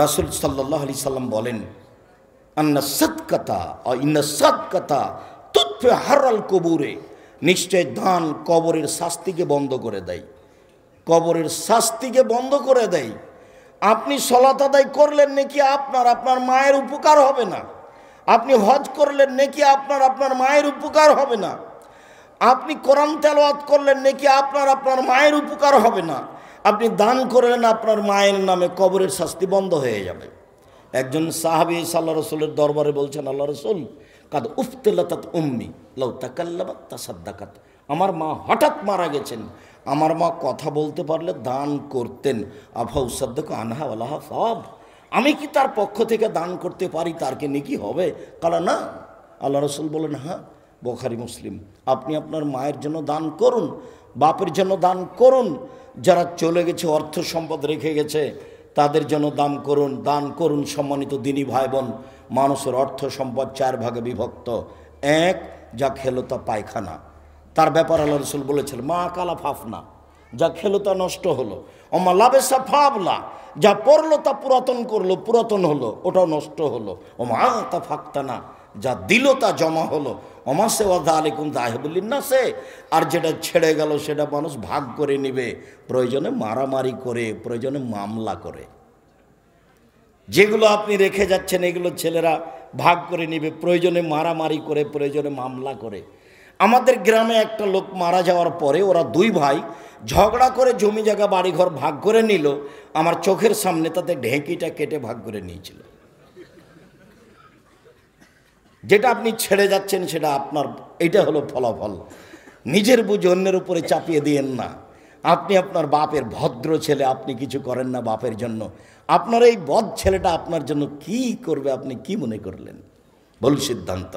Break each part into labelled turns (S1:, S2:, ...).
S1: রাসূল সাল্লাল্লাহু আলাইহি সাল্লাম বলেন, আন্না সাদকাতা ইন্না সাদকাতা তুতফি হারাল কবুরে, নিশ্চয় দান কবরের শাস্তিকে বন্ধ করে দেয়, কবরের শাস্তিকে বন্ধ করে দেয়। আপনি সালাত আদায় করলেন নাকি আপনার মায়ের উপকার হবে না, আপনি হজ করলেন নাকি আপনার মায়ের উপকার হবে না, আপনি কোরআন তেলাওয়াত করলেন নাকি আপনার মায়ের উপকার হবে না, আপনি দান করলেন আপনার মায়ের নামে, কবরের শাস্তি বন্ধ হয়ে যাবে। একজন সাহাবী সাল্লাল্লাহু আলাইহি রাসূলের দরবারে বলছেন, আল্লাহ রাসূল কাদ উফতিলাতাত উম্মি লাউ তাকাল্লামাত তাসাদ্দাকাত, আমার মা হঠাৎ মারা গেছেন, আমার মা কথা বলতে পারলে দান করতেন, আফা উসাদ্দাকু আনহা ওয়ালাহা সাওয়াব, আমি কি তার পক্ষ থেকে দান করতে পারি, তার কি নেকি হবে? কালা না। আল্লাহ রাসূল বলেন, হ্যাঁ, বুখারী মুসলিম, আপনি আপনার মায়ের জন্য দান করুন, বাপের জন্য দান করুন, যারা চলে গেছে অর্থ সম্পদ রেখে গেছে তাদের জন্য দান করুন। সম্মানিত দিনী ভাই বোন, মানুষের অর্থ সম্পদ 4 ভাগে বিভক্ত। এক, যা খেলো তা পায়খানা, তার ব্যাপার আল্লাহ রাসূল বলেছেন, মা কালা ফাফনা, যা খেলো তা নষ্ট হলো, ওমা লাবেসা ফাবলা, যা পড়লো তা পুরাতন হলো, ওটাও নষ্ট হলো, ওমা তা ফাক্তানা, যা দিল তা জমা হলো, ওমাসে ওয়াদা আলাইকুম দাহিবুল্লিন্নাসে, আর যেটা ছেড়ে গেল সেটা মানুষ ভাগ করে নিবে, প্রয়োজনে মারামারি করে, প্রয়োজনে মামলা করে। যেগুলো আপনি রেখে যাচ্ছেন এগুলো ছেলেরা ভাগ করে নিবে, প্রয়োজনে মারামারি করে, প্রয়োজনে মামলা করে। আমাদের গ্রামে একটা লোক মারা যাওয়ার পরে ওরা 2 ভাই ঝগড়া করে জমি জায়গা বাড়িঘর ভাগ করে নিল, আমার চোখের সামনে তাতে ঢেঁকিটা কেটে ভাগ করে নিয়েছিল। যেটা আপনি ছেড়ে যাচ্ছেন সেটা আপনার, এটা হলো ফলাফল। নিজের বুঝ অন্যের উপরে চাপিয়ে দিয়েন না। আপনি আপনার বাপের ভদ্র ছেলে, আপনি কিছু করেন না বাপের জন্য, আপনার এই বদ ছেলেটা আপনার জন্য কি করবে আপনি কি মনে করলেন? ভুল সিদ্ধান্ত।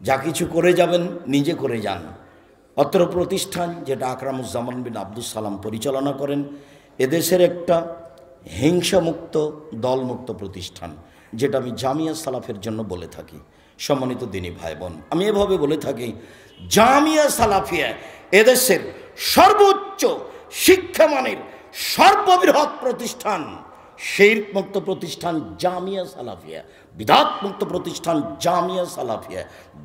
S1: যা কিছু করে যাবেন নিজে করে যান। অত্র প্রতিষ্ঠান যেটা আকরামুজ্জামান বিন আব্দুস সালাম পরিচালনা করেন, এদেশের একটা হিংসামুক্ত দলমুক্ত প্রতিষ্ঠান, যেটা আমি জামিয়া সালাফের জন্য বলে থাকি। সম্মানিত দিনী ভাই বোন, আমি এভাবে বলে থাকি, জামিয়া সালাফিয়া এদেশের সর্বোচ্চ শিক্ষামানের সর্ববৃহৎ প্রতিষ্ঠান, শিরক মুক্ত প্রতিষ্ঠান জামিয়া সালাফিয়া, বিদআত মুক্ত প্রতিষ্ঠান জামিয়া সালাফিয়া,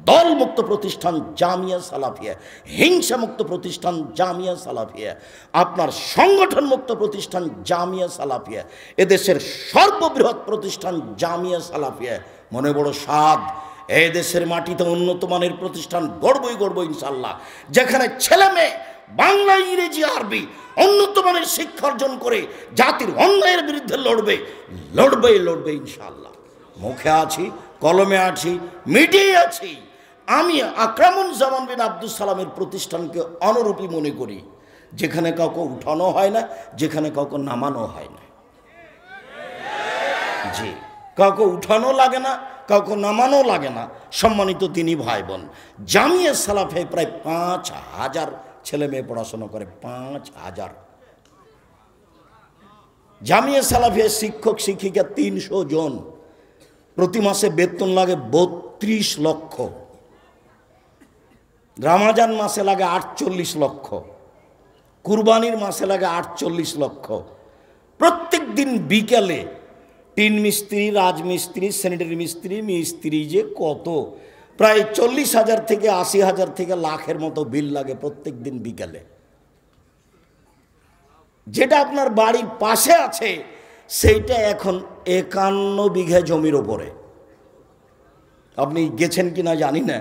S1: দল মুক্ত প্রতিষ্ঠান জামিয়া সালাফিয়া, হিংসা মুক্ত প্রতিষ্ঠান জামিয়া সালাফিয়া, আপনার সংগঠন মুক্ত প্রতিষ্ঠান জামিয়া সালাফিয়া, এদেশের সর্ববৃহৎ প্রতিষ্ঠান জামিয়া সালাফিয়া। মনে বড় স্বাদ, এই দেশের মাটিতে উন্নত মানের প্রতিষ্ঠান গড়বই ইনশাআল্লাহ, যেখানে ছেলে মেয়ে বাংলা, ইংরেজি, আরবি উন্নত মানের শিক্ষা অর্জন করে জাতির অন্যায়ের বিরুদ্ধে লড়বে ইনশাআল্লাহ। মুখে আছি, কলমে আছি, মিডিয়ায় আছি। আমি আকরামুজ্জামান বিন আব্দুস সালামের প্রতিষ্ঠানকে অনুরূপী মনে করি, যেখানে কাউকে উঠানো হয় না, যেখানে কাউকে নামানো হয় না। জি, কাউকে উঠানো লাগে না, কাউকে নামানো লাগে না। সম্মানিত দিনী ভাই বোন, জামিয়া সালাফে প্রায় 5000 ছেলে মেয়ে পড়াশোনা করে, 5000। জামিয়া সালাফিয়া শিক্ষক শিক্ষিকা 300 জন, প্রতি মাসে বেতন লাগে 32 লক্ষ, রমজান মাসে লাগে 48 লক্ষ, কুরবানির মাসে লাগে 48 লক্ষ। প্রত্যেক দিন বিকেলে টিন মিস্ত্রি, রাজমিস্ত্রি, স্যানিটারি মিস্ত্রি যে কত, প্রায় 40,000 থেকে 80,000 থেকে লাখের মতো বিল লাগে প্রত্যেক দিন বিকেলে। যেটা আপনার বাড়ির পাশে আছে সেইটা এখন 51 বিঘা জমির ওপরে। আপনি গেছেন কিনা জানি না,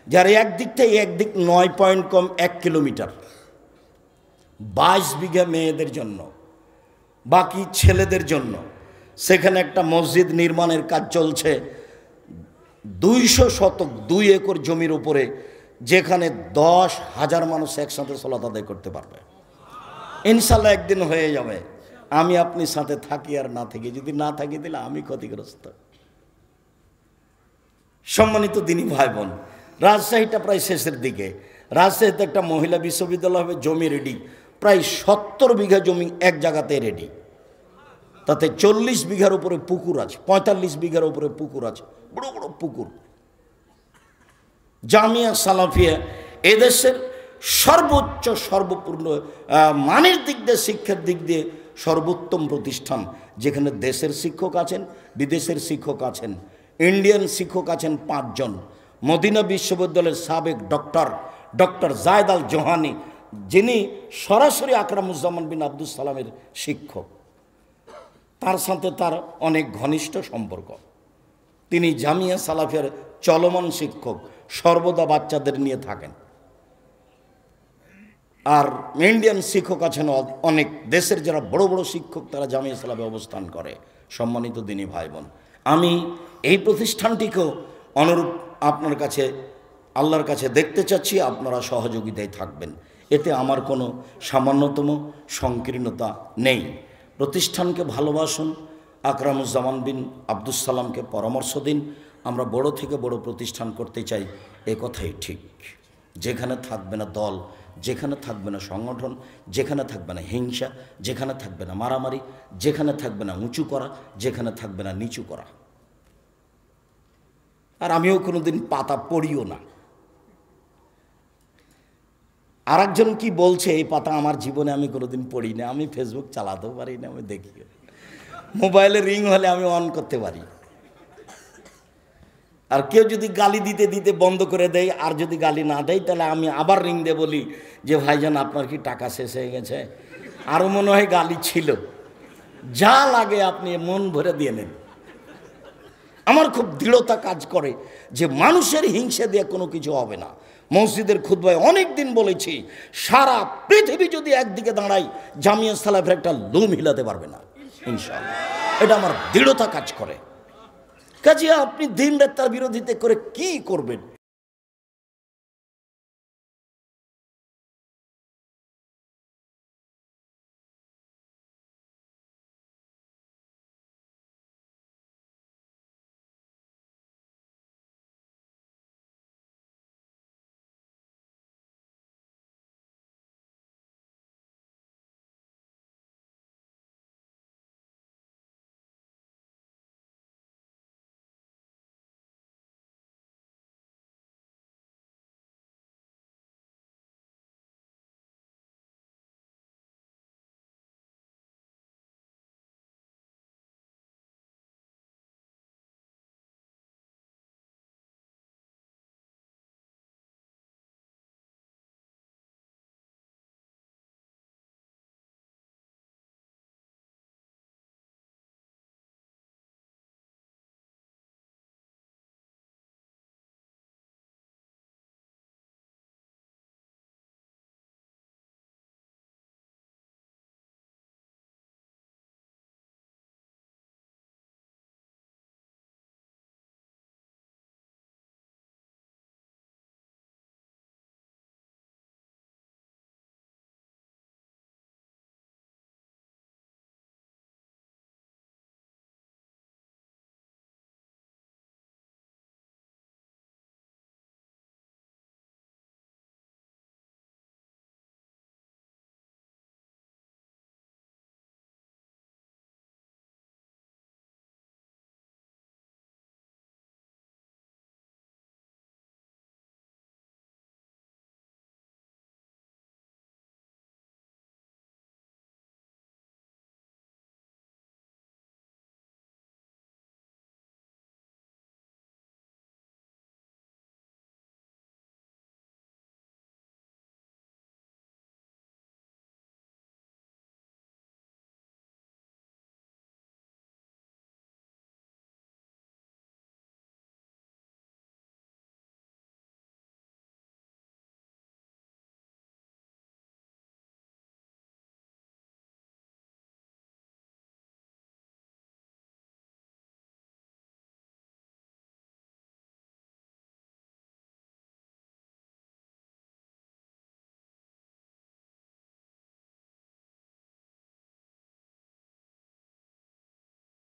S1: যার একদিক থেকে একদিক 9 পয়েন্ট কম 1 কিলোমিটার, 22 বিঘা মেয়েদের জন্য, বাকি ছেলেদের জন্য। সেখানে একটা মসজিদ নির্মাণের কাজ চলছে, 200 শতক 2 একর জমির উপরে, যেখানে 10,000 মানুষ একসাথে সালাত আদায় করতে পারবে। ইনশাল্লাহ একদিন হয়ে যাবে। আমি আপনি সাথে থাকি আর না থাকি, যদি না থাকি তাহলে আমি ক্ষতিগ্রস্ত। সম্মানিত দিনী ভাই বোন, রাজশাহীটা প্রায় শেষের দিকে। রাজশাহীতে একটা মহিলা বিশ্ববিদ্যালয় হবে, জমি রেডি, প্রায় 70 বিঘা জমি এক জায়গাতে রেডি। তাতে 40 বিঘার উপরে পুকুর আছে, 45 বিঘার উপরে পুকুর আছে, বড় বড় পুকুর। জামিয়া সালাফিয়া এদেশের সর্বোচ্চ সর্বপূর্ণ মানের দিক দিয়ে, শিক্ষার দিক দিয়ে সর্বোত্তম প্রতিষ্ঠান, যেখানে দেশের শিক্ষক আছেন, বিদেশের শিক্ষক আছেন, ইন্ডিয়ান শিক্ষক আছেন 5 জন। মদিনা বিশ্ববিদ্যালয়ের সাবেক ডক্টর জায়েদ আল জোহানি, যিনি সরাসরি আকরামুজ্জামান বিন আব্দুস সালামের শিক্ষক, তার সাথে তার অনেক ঘনিষ্ঠ সম্পর্ক। তিনি জামিয়া সালাফিয়ার চলমান শিক্ষক, সর্বদা বাচ্চাদের নিয়ে থাকেন। আর ইন্ডিয়ান শিক্ষক আছেন অনেক, দেশের যারা বড় বড় শিক্ষক তারা জামিয়া সালাফে অবস্থান করে। সম্মানিত দিনী ভাই বোন, আমি এই প্রতিষ্ঠানটিকেও অনুরূপ আপনার কাছে, আল্লাহর কাছে দেখতে চাচ্ছি, আপনারা সহযোগিতায় থাকবেন। এতে আমার কোনো সামান্যতম সংকীর্ণতা নেই। প্রতিষ্ঠানকে ভালোবাসুন, আকরামুজ্জামান বিন আব্দুস সালামকে পরামর্শ দিন। আমরা বড় থেকে বড় প্রতিষ্ঠান করতে চাই, এ কথাই ঠিক। যেখানে থাকবে না দল, যেখানে থাকবে না সংগঠন, যেখানে থাকবে না হিংসা, যেখানে থাকবে না মারামারি, যেখানে থাকবে না উঁচু করা, যেখানে থাকবে না নিচু করা। আর আমিও কোনোদিন পাতা পড়িও না। আর একজন কি বলছে, এই পাতা আমার জীবনে আমি কোনোদিন পড়ি না। আমি ফেসবুক চালাতেও পারি না, আমি দেখি। মোবাইলে রিং হলে আমি অন করতে পারি। আর কেউ যদি গালি দিতে দিতে বন্ধ করে দেয়, আর যদি গালি না দেয়, তাহলে আমি আবার রিং দিয়ে বলি যে ভাইজান আপনার কি টাকা শেষ হয়ে গেছে, আরও মনে হয় গালি ছিল, যা লাগে আপনি মন ভরে দিয়ে নেন। আমার খুব দৃঢ়তা কাজ করে যে মানুষের হিংসা দিয়ে কোনো কিছু হবে না। মসজিদের খুতবায় অনেক দিন বলেছি, সারা পৃথিবী যদি একদিকে দাঁড়াই, জামিয়া সালাফের একটা লোম হিলাতে পারবে না ইনশাআল্লাহ। এটা আমার দৃঢ়তা কাজ করে। কাজে আপনি দিন রাত তার বিরোধিতা করে কি করবেন?